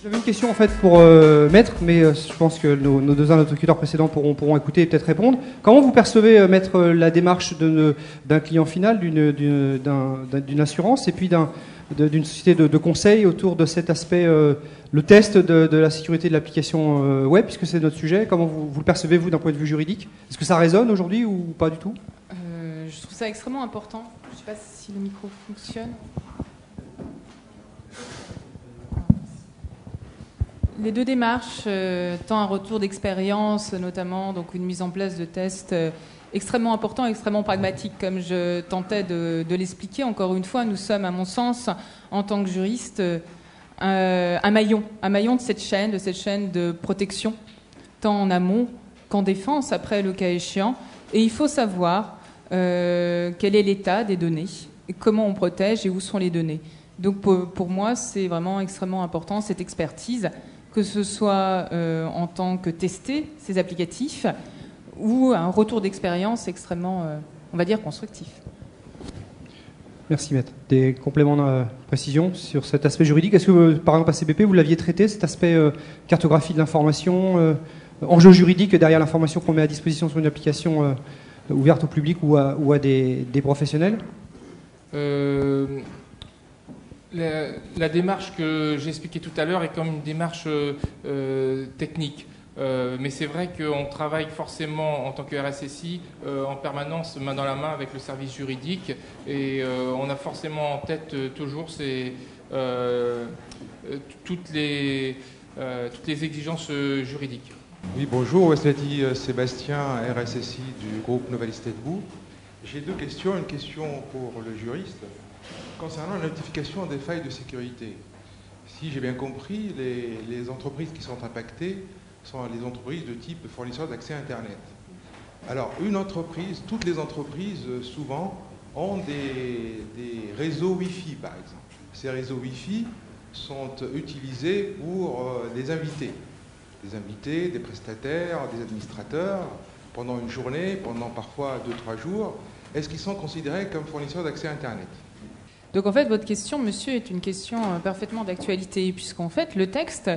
J'avais une question en fait pour Maître, mais je pense que nos deux interlocuteurs précédents pourront écouter et peut-être répondre. Comment vous percevez, Maître, la démarche d'un client final, d'une assurance et puis d'une société de conseil autour de cet aspect, le test de la sécurité de l'application web, puisque c'est notre sujet. Comment vous le percevez, vous, d'un point de vue juridique? Est-ce que ça résonne aujourd'hui ou pas du tout? Je trouve ça extrêmement important. Je ne sais pas si le micro fonctionne. Les deux démarches, tant un retour d'expérience, notamment donc une mise en place de tests extrêmement importants, extrêmement pragmatiques, comme je tentais de l'expliquer. Encore une fois, nous sommes, à mon sens, en tant que juriste, un maillon de cette chaîne de protection, tant en amont qu'en défense, après le cas échéant. Et il faut savoir quel est l'état des données, et comment on protège et où sont les données. Donc pour moi, c'est vraiment extrêmement important, cette expertise, que ce soit en tant que tester ces applicatifs ou un retour d'expérience extrêmement, on va dire, constructif. Merci, Maître. Des compléments de précision sur cet aspect juridique. Est-ce que, par exemple, à CBP, vous l'aviez traité, cet aspect cartographie de l'information, enjeu juridique derrière l'information qu'on met à disposition sur une application ouverte au public ou à des professionnels? La démarche que j'expliquais tout à l'heure est comme une démarche technique. Mais c'est vrai qu'on travaille forcément en tant que RSSI en permanence main dans la main avec le service juridique et on a forcément en tête toujours toutes les exigences juridiques. Oui, bonjour, Wesley Sébastien, RSSI du groupe Novalis Tedbou. J'ai deux questions. Une question pour le juriste concernant la notification des failles de sécurité. Si j'ai bien compris, les entreprises qui sont impactées sont les entreprises de type fournisseur d'accès à Internet. Alors, toutes les entreprises, souvent, ont des réseaux Wi-Fi, par exemple. Ces réseaux Wi-Fi sont utilisés pour des invités, des prestataires, des administrateurs, pendant une journée, pendant parfois 2-3 jours. Est-ce qu'ils sont considérés comme fournisseurs d'accès à Internet? Donc en fait, votre question, monsieur, est une question parfaitement d'actualité, puisqu'en fait, le texte,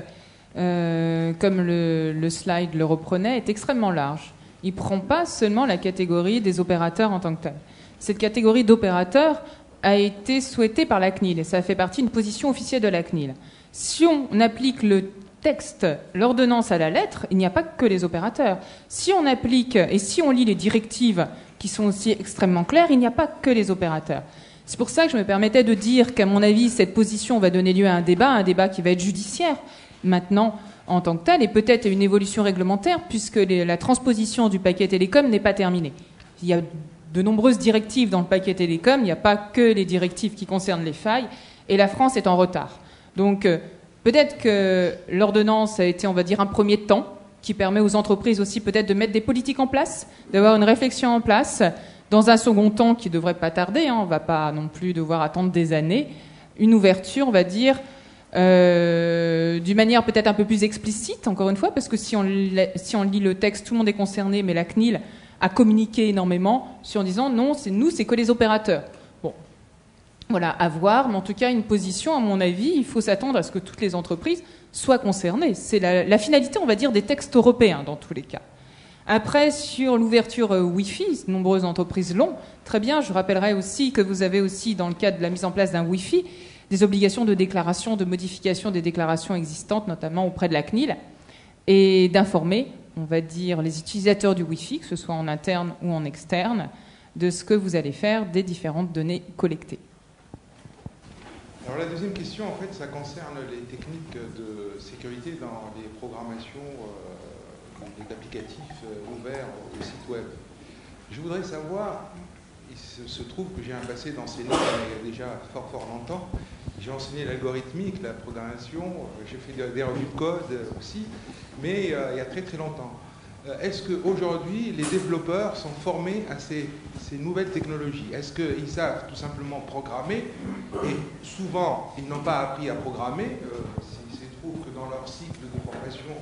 comme le slide le reprenait, est extrêmement large. Il ne prend pas seulement la catégorie des opérateurs en tant que telle. Cette catégorie d'opérateurs a été souhaitée par la CNIL, et ça fait partie d'une position officielle de la CNIL. Si on applique le texte, l'ordonnance à la lettre, il n'y a pas que les opérateurs. Si on applique et si on lit les directives qui sont aussi extrêmement claires, il n'y a pas que les opérateurs. C'est pour ça que je me permettais de dire qu'à mon avis, cette position va donner lieu à un débat qui va être judiciaire maintenant en tant que tel, et peut-être à une évolution réglementaire, puisque la transposition du paquet télécom n'est pas terminée. Il y a de nombreuses directives dans le paquet télécom, il n'y a pas que les directives qui concernent les failles, et la France est en retard. Donc peut-être que l'ordonnance a été, on va dire, un premier temps, qui permet aux entreprises aussi peut-être de mettre des politiques en place, d'avoir une réflexion en place. Dans un second temps, qui ne devrait pas tarder, on ne va pas non plus devoir attendre des années, une ouverture, on va dire, d'une manière peut-être un peu plus explicite, encore une fois, parce que si on lit le texte, tout le monde est concerné, mais la CNIL a communiqué énormément en disant non, c'est que les opérateurs. Bon, voilà, à voir, mais en tout cas, une position, à mon avis, il faut s'attendre à ce que toutes les entreprises soient concernées. C'est la finalité, on va dire, des textes européens, dans tous les cas. Après, sur l'ouverture Wi-Fi, de nombreuses entreprises l'ont. Très bien, je rappellerai aussi que vous avez aussi, dans le cadre de la mise en place d'un Wi-Fi, des obligations de déclaration, de modification des déclarations existantes, notamment auprès de la CNIL, et d'informer, on va dire, les utilisateurs du Wi-Fi, que ce soit en interne ou en externe, de ce que vous allez faire des différentes données collectées. Alors la deuxième question, en fait, ça concerne les techniques de sécurité dans les programmations des applicatifs ouverts au site web. Je voudrais savoir, il se trouve que j'ai un passé d'enseignant il y a déjà fort longtemps. J'ai enseigné l'algorithmique, la programmation, j'ai fait des revues de code aussi, mais il y a très longtemps. Est-ce qu'aujourd'hui, les développeurs sont formés à ces nouvelles technologies? Est-ce qu'ils savent tout simplement programmer? Et souvent, ils n'ont pas appris à programmer. Il se trouve que dans leur cycle de formation,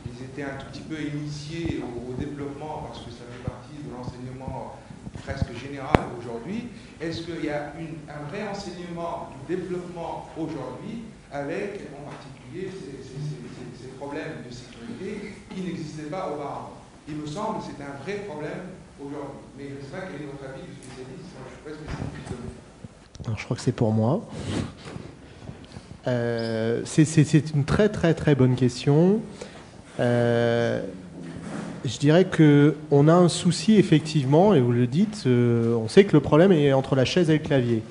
ils étaient un tout petit peu initiés au développement parce que ça fait partie de l'enseignement presque général aujourd'hui. Est-ce qu'il y a un vrai enseignement du développement aujourd'hui avec en particulier qu'il y ait ces problèmes de sécurité qui n'existaient pas auparavant. Il me semble que c'est un vrai problème aujourd'hui. Mais je ne sais pas quel est votre avis de spécialiste. Je ne suis pas spécialiste de vous. Alors, je crois que c'est pour moi. C'est une très très très bonne question. Je dirais qu'on a un souci effectivement, et vous le dites, on sait que le problème est entre la chaise et le clavier.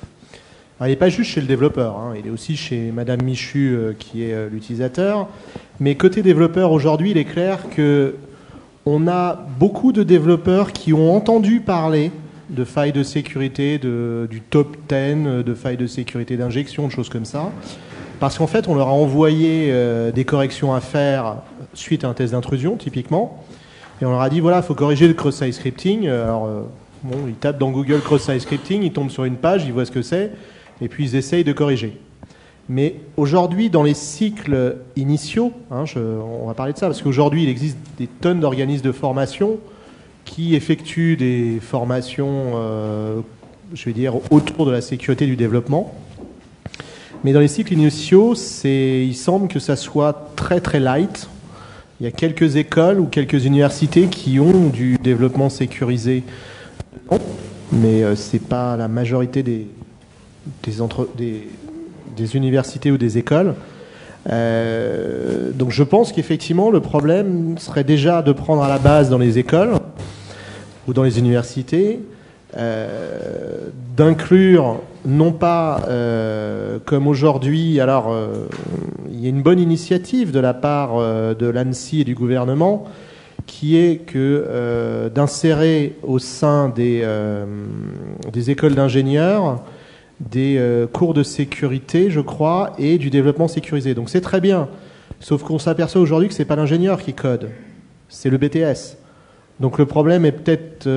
Alors, il n'est pas juste chez le développeur, hein, il est aussi chez Madame Michu qui est l'utilisateur. Mais côté développeur aujourd'hui, il est clair qu'on a beaucoup de développeurs qui ont entendu parler de failles de sécurité, du top 10, de failles de sécurité d'injection, de choses comme ça. Parce qu'en fait, on leur a envoyé des corrections à faire suite à un test d'intrusion, typiquement. Et on leur a dit, voilà, il faut corriger le cross-site scripting. Alors, bon, ils tapent dans Google cross-site scripting, ils tombent sur une page, ils voient ce que c'est, et puis ils essayent de corriger. Mais aujourd'hui, dans les cycles initiaux, hein, on va parler de ça, parce qu'aujourd'hui, il existe des tonnes d'organismes de formation qui effectuent des formations, je vais dire, autour de la sécurité du développement. Mais dans les cycles initiaux, il semble que ça soit très très light. Il y a quelques écoles ou quelques universités qui ont du développement sécurisé, mais ce n'est pas la majorité des universités ou des écoles. Donc je pense qu'effectivement le problème serait déjà de prendre à la base dans les écoles ou dans les universités, d'inclure non pas comme aujourd'hui, alors il y a une bonne initiative de la part de l'ANSSI et du gouvernement qui est que d'insérer au sein des écoles d'ingénieurs des cours de sécurité, je crois, et du développement sécurisé. Donc c'est très bien, sauf qu'on s'aperçoit aujourd'hui que ce n'est pas l'ingénieur qui code, c'est le BTS. Donc le problème est peut-être,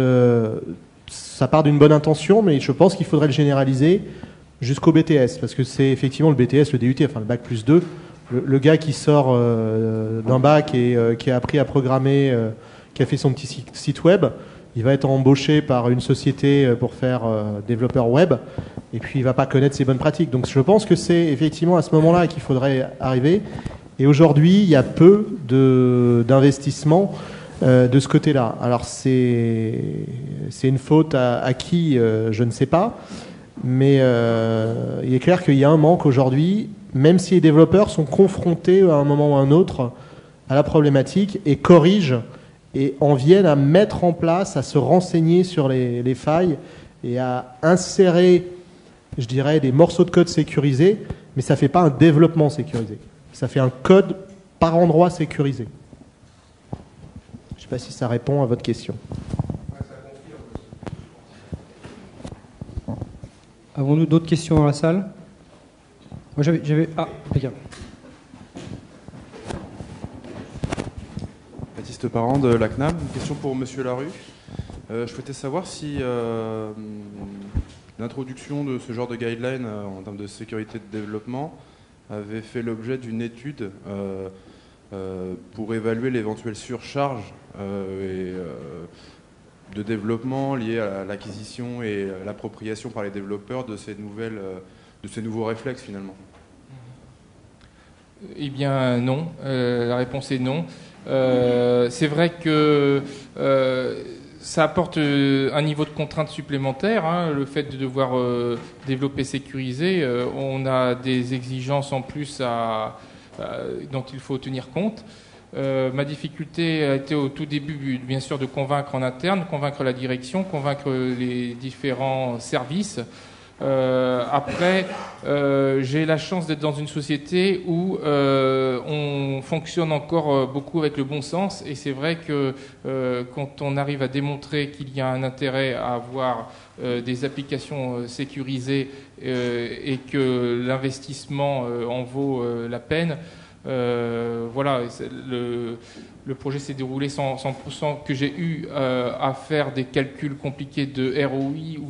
ça part d'une bonne intention, mais je pense qu'il faudrait le généraliser jusqu'au BTS, parce que c'est effectivement le BTS, le DUT, enfin le bac plus 2, le gars qui sort d'un bac et qui a appris à programmer, qui a fait son petit site web, il va être embauché par une société pour faire développeur web, et puis il ne va pas connaître ses bonnes pratiques. Donc je pense que c'est effectivement à ce moment-là qu'il faudrait arriver. Et aujourd'hui, il y a peu d'investissement de ce côté-là. Alors c'est une faute à qui, je ne sais pas, mais il est clair qu'il y a un manque aujourd'hui, même si les développeurs sont confrontés à un moment ou à un autre à la problématique et corrigent et en viennent à mettre en place, à se renseigner sur les failles et à insérer, je dirais, des morceaux de code sécurisés, mais ça ne fait pas un développement sécurisé. Ça fait un code par endroit sécurisé. Je ne sais pas si ça répond à votre question. Avons-nous d'autres questions dans la salle? Moi j'avais... Ah, quelqu'un. Baptiste Parent de la CNAM. Une question pour Monsieur Larue. Je souhaitais savoir si l'introduction de ce genre de guidelines en termes de sécurité de développement avait fait l'objet d'une étude pour évaluer l'éventuelle surcharge de développement liée à l'acquisition et l'appropriation par les développeurs de ces nouveaux réflexes finalement. Eh bien non, la réponse est non. C'est vrai que ça apporte un niveau de contrainte supplémentaire, hein, le fait de devoir développer sécurisé. On a des exigences en plus dont il faut tenir compte. Ma difficulté a été au tout début, bien sûr, de convaincre en interne, convaincre la direction, convaincre les différents services. Après, j'ai la chance d'être dans une société où on fonctionne encore beaucoup avec le bon sens, et c'est vrai que quand on arrive à démontrer qu'il y a un intérêt à avoir des applications sécurisées et que l'investissement en vaut la peine, voilà, le projet s'est déroulé sans que j'ai eu à faire des calculs compliqués de ROI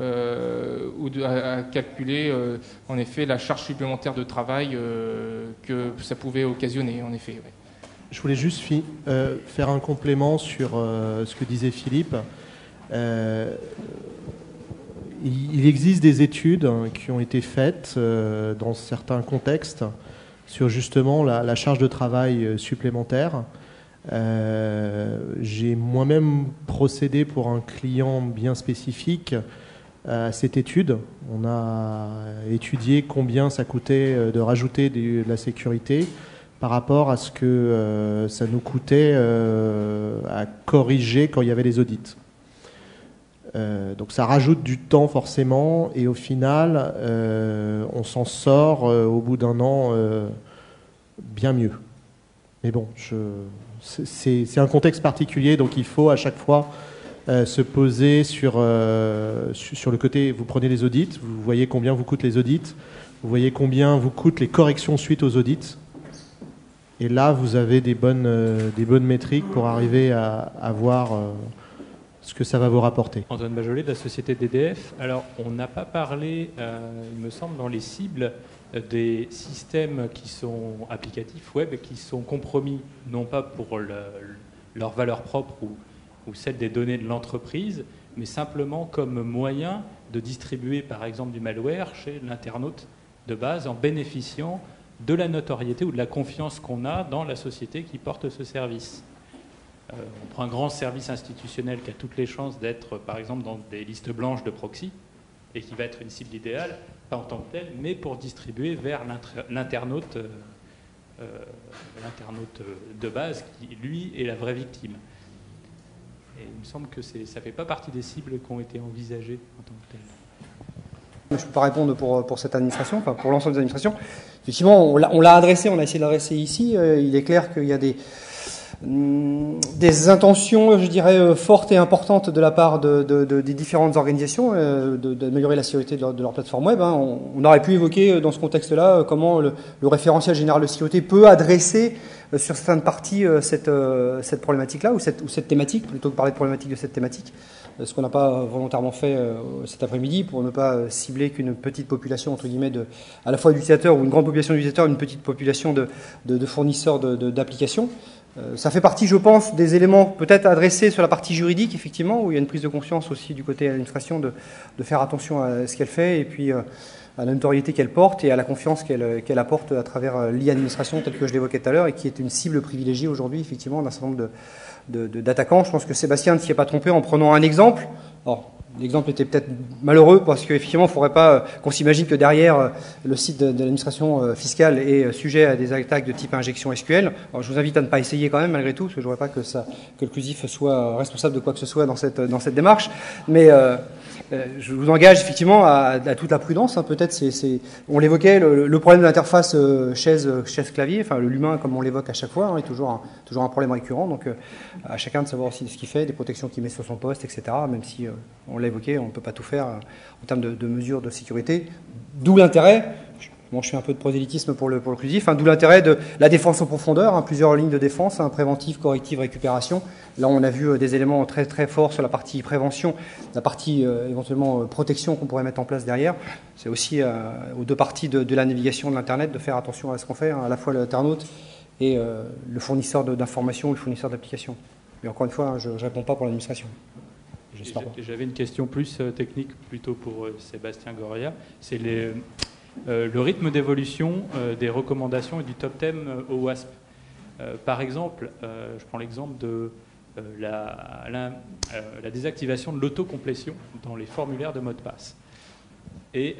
ou à calculer en effet la charge supplémentaire de travail que ça pouvait occasionner, en effet. Ouais. Je voulais juste faire un complément sur ce que disait Philippe. Il existe des études qui ont été faites dans certains contextes sur justement la charge de travail supplémentaire. J'ai moi-même procédé pour un client bien spécifique à cette étude. On a étudié combien ça coûtait de rajouter de la sécurité par rapport à ce que ça nous coûtait à corriger quand il y avait les audits. Donc ça rajoute du temps forcément, et au final, on s'en sort au bout d'un an bien mieux. Mais bon, c'est un contexte particulier, donc il faut à chaque fois se poser sur le côté. Vous prenez les audits, vous voyez combien vous coûtent les audits, vous voyez combien vous coûtent les corrections suite aux audits, et là vous avez des bonnes métriques pour arriver à voir ce que ça va vous rapporter. Antoine Bajolet de la société DDF. Alors, on n'a pas parlé, il me semble, dans les cibles des systèmes qui sont applicatifs web qui sont compromis, non pas pour leur valeur propre ou celle des données de l'entreprise, mais simplement comme moyen de distribuer, par exemple, du malware chez l'internaute de base en bénéficiant de la notoriété ou de la confiance qu'on a dans la société qui porte ce service. On prend un grand service institutionnel qui a toutes les chances d'être, par exemple, dans des listes blanches de proxy et qui va être une cible idéale, pas en tant que telle, mais pour distribuer vers l'internaute de base qui, lui, est la vraie victime. Et il me semble que ça ne fait pas partie des cibles qui ont été envisagées en tant que telles. Je ne peux pas répondre pour cette administration, enfin pour l'ensemble des administrations. Effectivement, on l'a adressé, on a essayé de l'adresser ici. Il est clair qu'il y a des intentions, je dirais, fortes et importantes de la part des différentes organisations d'améliorer la sécurité de leur plateforme web. On aurait pu évoquer dans ce contexte-là comment le référentiel général de sécurité peut adresser sur certaines parties cette problématique-là ou cette thématique, plutôt que parler de problématique de cette thématique. Ce qu'on n'a pas volontairement fait cet après-midi pour ne pas cibler qu'une petite population, entre guillemets, à la fois d'utilisateurs ou une grande population d'utilisateurs, une petite population de fournisseurs d'applications. Ça fait partie, je pense, des éléments peut-être adressés sur la partie juridique, effectivement, où il y a une prise de conscience aussi du côté de l'administration de faire attention à ce qu'elle fait et puis à la notoriété qu'elle porte et à la confiance qu'elle apporte à travers l'e-administration, telle que je l'évoquais tout à l'heure, et qui est une cible privilégiée aujourd'hui, effectivement, d'un certain nombre d'attaquants. Je pense que Sébastien ne s'y est pas trompé en prenant un exemple. Alors, l'exemple était peut-être malheureux parce qu'effectivement, il ne faudrait pas qu'on s'imagine que derrière le site de l'administration fiscale est sujet à des attaques de type injection SQL. Alors, je vous invite à ne pas essayer quand même, malgré tout, parce que je ne voudrais pas que le CLUSIF soit responsable de quoi que ce soit dans cette démarche. Mais je vous engage effectivement à toute la prudence. Peut-être, on l'évoquait, le problème de l'interface chaise-clavier, enfin l'humain comme on l'évoque à chaque fois, est toujours un problème récurrent. Donc, à chacun de savoir aussi ce qu'il fait, des protections qu'il met sur son poste, etc. Même si on l'a évoqué, on ne peut pas tout faire en termes de mesures de sécurité. D'où l'intérêt, je fais un peu de prosélytisme pour le CLUSIF, d'où l'intérêt de la défense en profondeur, plusieurs lignes de défense, préventive, corrective, récupération. Là, on a vu des éléments très très forts sur la partie prévention, la partie éventuellement protection qu'on pourrait mettre en place derrière. C'est aussi aux deux parties de la navigation de l'Internet de faire attention à ce qu'on fait, à la fois l'internaute et le fournisseur d'informations ou le fournisseur d'applications. Mais encore une fois, je ne réponds pas pour l'administration. J'avais une question plus technique, plutôt pour Sébastien Goria. C'est le rythme d'évolution des recommandations et du top 10 au WASP. Par exemple, je prends l'exemple de la désactivation de l'autocomplétion dans les formulaires de mot de passe. Et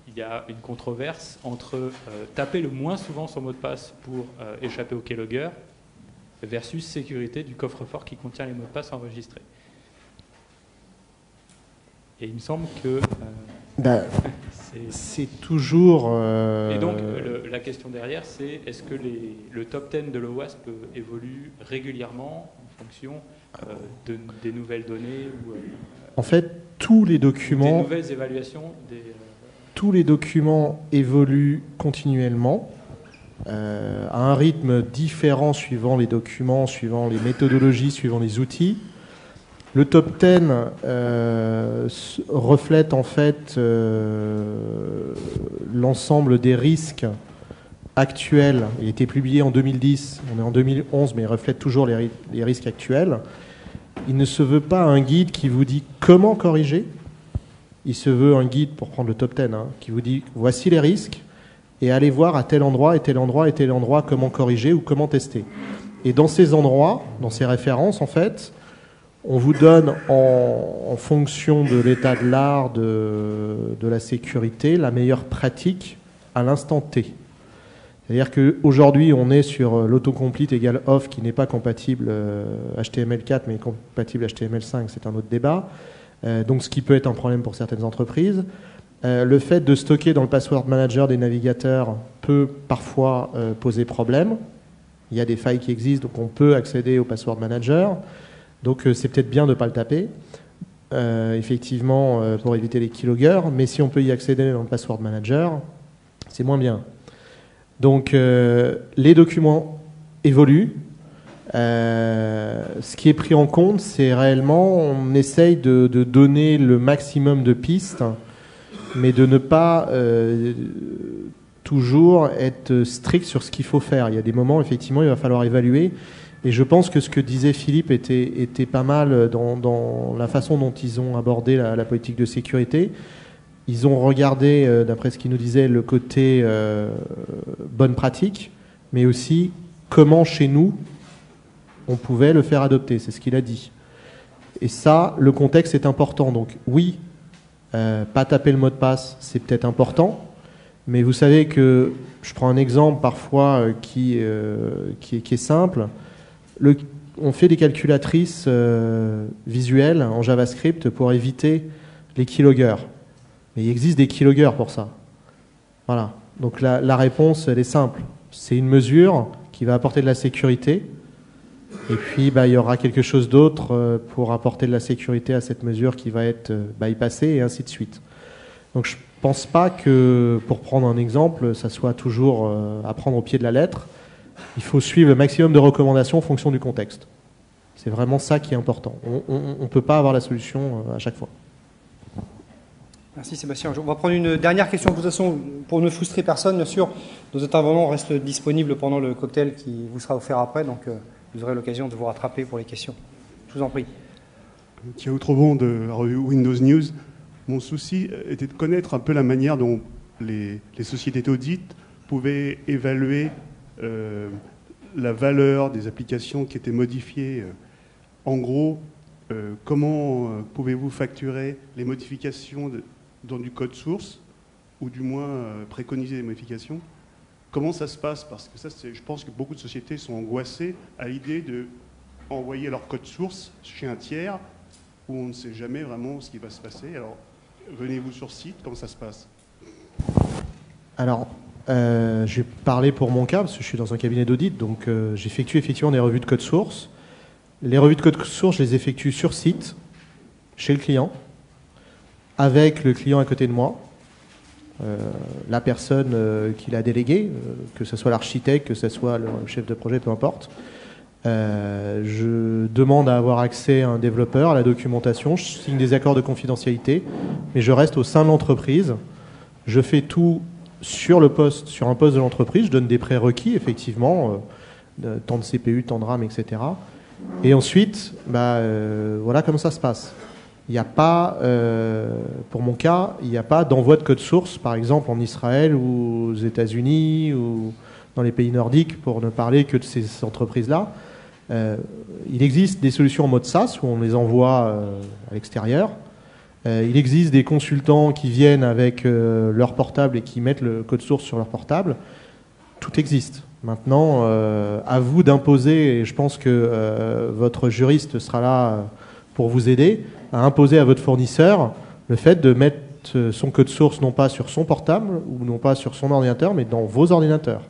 il y a une controverse entre taper le moins souvent son mot de passe pour échapper au keylogger versus sécurité du coffre-fort qui contient les mots de passe enregistrés. Et il me semble que... c'est toujours... Et donc, la question derrière, c'est est-ce que le top 10 de l'OWASP évolue régulièrement en fonction des nouvelles données ou, en fait, tous les documents... Des nouvelles évaluations Tous les documents évoluent continuellement à un rythme différent suivant les documents, suivant les méthodologies, suivant les outils. Le top 10 reflète en fait l'ensemble des risques actuels. Il a été publié en 2010, on est en 2011, mais il reflète toujours les risques actuels. Il ne se veut pas un guide qui vous dit comment corriger. Il se veut un guide, pour prendre le top 10, qui vous dit voici les risques et aller voir à tel endroit, et tel endroit, et tel endroit comment corriger ou comment tester. Et dans ces endroits, dans ces références, en fait, on vous donne en fonction de l'état de l'art, de la sécurité, la meilleure pratique à l'instant T. C'est-à-dire qu'aujourd'hui, on est sur l'autocomplete égale off qui n'est pas compatible HTML4 mais compatible HTML5, c'est un autre débat. Donc ce qui peut être un problème pour certaines entreprises. Le fait de stocker dans le password manager des navigateurs peut parfois poser problème. Il y a des failles qui existent, donc on peut accéder au password manager. Donc c'est peut-être bien de ne pas le taper, effectivement, pour éviter les keyloggers. Mais si on peut y accéder dans le password manager, c'est moins bien. Donc les documents évoluent. Ce qui est pris en compte, c'est réellement, on essaye de donner le maximum de pistes, mais de ne pas toujours être strict sur ce qu'il faut faire. Il y a des moments, effectivement, il va falloir évaluer. Et je pense que ce que disait Philippe était pas mal dans la façon dont ils ont abordé la politique de sécurité. Ils ont regardé, d'après ce qu'il nous disait, le côté bonne pratique, mais aussi comment chez nous on pouvait le faire adopter. C'est ce qu'il a dit. Et ça, le contexte est important. Donc oui, pas taper le mot de passe, c'est peut-être important. Mais vous savez que, je prends un exemple parfois qui est simple. On fait des calculatrices visuelles en JavaScript pour éviter les keyloggers. Mais il existe des keyloggers pour ça. Voilà. Donc la réponse, elle est simple. C'est une mesure qui va apporter de la sécurité. Et puis, il y aura quelque chose d'autre pour apporter de la sécurité à cette mesure qui va être bypassée et ainsi de suite. Donc je ne pense pas que, pour prendre un exemple, ça soit toujours à prendre au pied de la lettre. Il faut suivre le maximum de recommandations en fonction du contexte. C'est vraiment ça qui est important. On ne peut pas avoir la solution à chaque fois. Merci Sébastien. On va prendre une dernière question. De toute façon, pour ne frustrer personne, bien sûr, nos intervenants restent disponibles pendant le cocktail qui vous sera offert après. Donc, vous aurez l'occasion de vous rattraper pour les questions. Je vous en prie. Thierry Outrebon de la revue Windows News. Mon souci était de connaître un peu la manière dont les sociétés d'audit pouvaient évaluer la valeur des applications qui étaient modifiées. En gros, comment pouvez-vous facturer les modifications dans du code source, ou du moins préconiser des modifications? Comment ça se passe? Parce que ça, je pense que beaucoup de sociétés sont angoissées à l'idée d'envoyer leur code source chez un tiers où on ne sait jamais vraiment ce qui va se passer. Alors, venez-vous sur site? Comment ça se passe? Alors, je vais parler pour mon cas, parce que je suis dans un cabinet d'audit, donc j'effectue effectivement des revues de code source. Les revues de code source, je les effectue sur site, chez le client, avec le client à côté de moi, la personne qui l'a délégué, que ce soit l'architecte, que ce soit le chef de projet, peu importe. Je demande à avoir accès à un développeur, à la documentation, je signe des accords de confidentialité, mais je reste au sein de l'entreprise. Je fais tout sur un poste de l'entreprise, je donne des prérequis, effectivement, tant de CPU, tant de RAM, etc. Et ensuite, voilà comment ça se passe. Il n'y a pas, pour mon cas, il n'y a pas d'envoi de code source, par exemple en Israël ou aux États-Unis ou dans les pays nordiques, pour ne parler que de ces entreprises-là. Il existe des solutions en mode SaaS où on les envoie à l'extérieur. Il existe des consultants qui viennent avec leur portable et qui mettent le code source sur leur portable. Tout existe. Maintenant, à vous d'imposer, et je pense que votre juriste sera là pour vous aider, à imposer à votre fournisseur le fait de mettre son code source non pas sur son portable ou non pas sur son ordinateur, mais dans vos ordinateurs.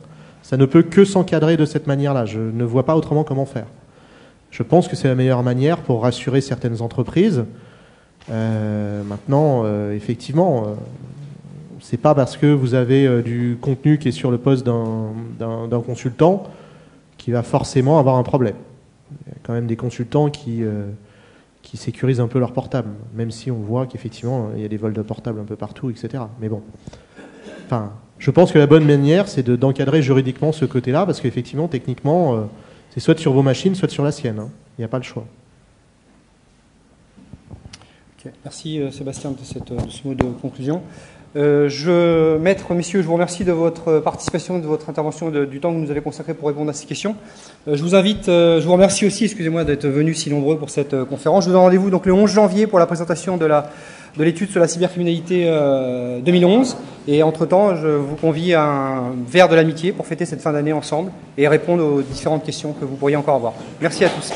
Ça ne peut que s'encadrer de cette manière-là. Je ne vois pas autrement comment faire. Je pense que c'est la meilleure manière pour rassurer certaines entreprises. Maintenant, effectivement, c'est pas parce que vous avez du contenu qui est sur le poste d'un consultant qu'il va forcément avoir un problème. Il y a quand même des consultants qui sécurisent un peu leur portable, même si on voit qu'effectivement il y a des vols de portables un peu partout, etc. Mais bon, enfin, je pense que la bonne manière, c'est d'encadrer juridiquement ce côté-là, parce qu'effectivement, techniquement, c'est soit sur vos machines, soit sur la sienne. Hein. Il n'y a pas le choix. Okay. Merci Sébastien de ce mot de conclusion. Maître, messieurs, je vous remercie de votre participation, de votre intervention, du temps que vous nous avez consacré pour répondre à ces questions. Je vous remercie aussi, excusez-moi, d'être venus si nombreux pour cette conférence. Je vous donne rendez-vous donc le 11 janvier pour la présentation de l'étude sur la cybercriminalité 2011. Et entre-temps, je vous convie à un verre de l'amitié pour fêter cette fin d'année ensemble et répondre aux différentes questions que vous pourriez encore avoir. Merci à tous.